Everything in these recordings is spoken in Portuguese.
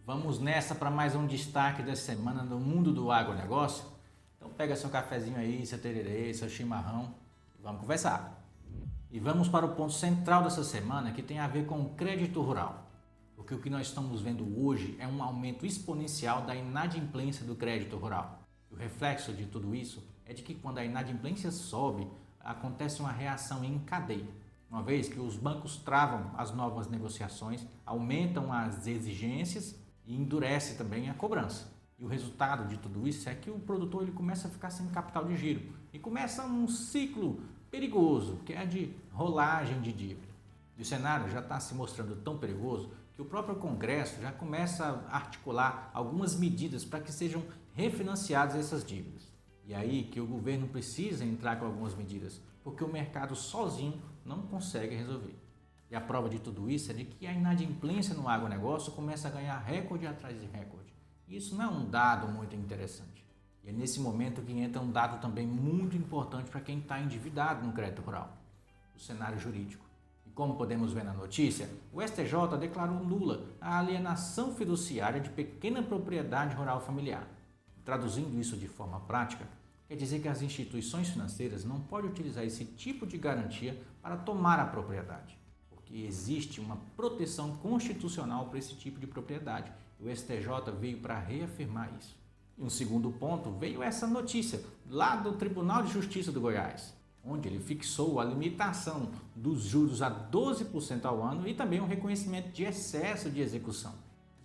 Vamos nessa para mais um destaque dessa semana no mundo do agronegócio? Então pega seu cafezinho aí, seu tererê, seu chimarrão e vamos conversar. E vamos para o ponto central dessa semana que tem a ver com o crédito rural. Porque o que nós estamos vendo hoje é um aumento exponencial da inadimplência do crédito rural. E o reflexo de tudo isso é de que quando a inadimplência sobe, acontece uma reação em cadeia. Uma vez que os bancos travam as novas negociações, aumentam as exigências e endurece também a cobrança. E o resultado de tudo isso é que o produtor ele começa a ficar sem capital de giro e começa um ciclo perigoso, que é a de rolagem de dívida. E o cenário já está se mostrando tão perigoso que o próprio Congresso já começa a articular algumas medidas para que sejam refinanciadas essas dívidas. E aí que o governo precisa entrar com algumas medidas, porque o mercado sozinho não consegue resolver. E a prova de tudo isso é de que a inadimplência no agronegócio começa a ganhar recorde atrás de recorde. E isso não é um dado muito interessante. E é nesse momento que entra um dado também muito importante para quem está endividado no crédito rural, o cenário jurídico. E como podemos ver na notícia, o STJ declarou nula a alienação fiduciária de pequena propriedade rural familiar. Traduzindo isso de forma prática, quer dizer que as instituições financeiras não podem utilizar esse tipo de garantia para tomar a propriedade, porque existe uma proteção constitucional para esse tipo de propriedade. O STJ veio para reafirmar isso. E um segundo ponto veio essa notícia lá do Tribunal de Justiça do Goiás, onde ele fixou a limitação dos juros a 12% ao ano e também um reconhecimento de excesso de execução.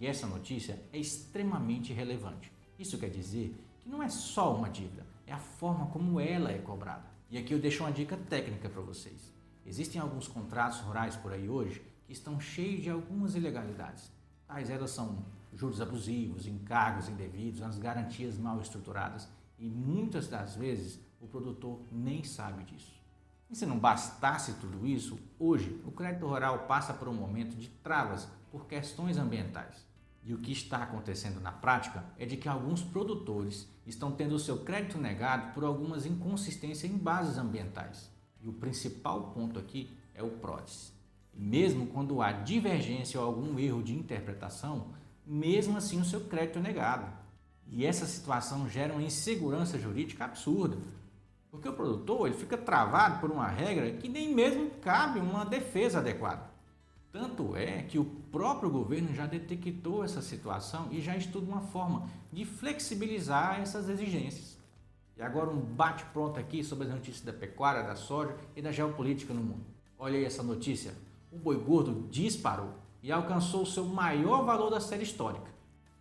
E essa notícia é extremamente relevante. Isso quer dizer que não é só uma dívida, é a forma como ela é cobrada. E aqui eu deixo uma dica técnica para vocês. Existem alguns contratos rurais por aí hoje que estão cheios de algumas ilegalidades. Tais elas são juros abusivos, encargos indevidos, as garantias mal estruturadas e muitas das vezes o produtor nem sabe disso. E se não bastasse tudo isso, hoje o crédito rural passa por um momento de travas por questões ambientais. E o que está acontecendo na prática é de que alguns produtores estão tendo o seu crédito negado por algumas inconsistências em bases ambientais. E o principal ponto aqui é o PRODES. E mesmo quando há divergência ou algum erro de interpretação, mesmo assim o seu crédito é negado. E essa situação gera uma insegurança jurídica absurda, porque o produtor ele fica travado por uma regra que nem mesmo cabe uma defesa adequada. Tanto é que o próprio governo já detectou essa situação e já estuda uma forma de flexibilizar essas exigências. E agora um bate-pronto aqui sobre as notícias da pecuária, da soja e da geopolítica no mundo. Olha aí essa notícia, o boi gordo disparou e alcançou o seu maior valor da série histórica.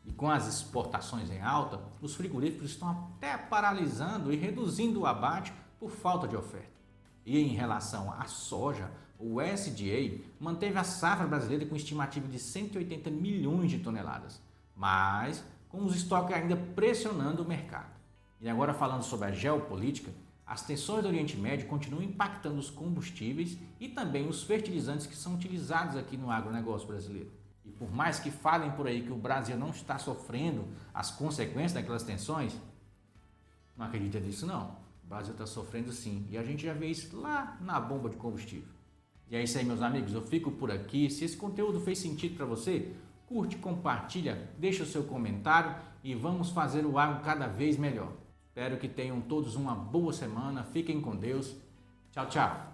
E com as exportações em alta, os frigoríficos estão até paralisando e reduzindo o abate por falta de oferta. E em relação à soja, o USDA manteve a safra brasileira com estimativa de 180 milhões de toneladas, mas com os estoques ainda pressionando o mercado. E agora falando sobre a geopolítica, as tensões do Oriente Médio continuam impactando os combustíveis e também os fertilizantes que são utilizados aqui no agronegócio brasileiro. E por mais que falem por aí que o Brasil não está sofrendo as consequências daquelas tensões, não acredita nisso não. O Brasil está sofrendo sim, e a gente já vê isso lá na bomba de combustível. E é isso aí, meus amigos, eu fico por aqui. Se esse conteúdo fez sentido para você, curte, compartilha, deixa o seu comentário e vamos fazer o agro cada vez melhor. Espero que tenham todos uma boa semana, fiquem com Deus. Tchau, tchau.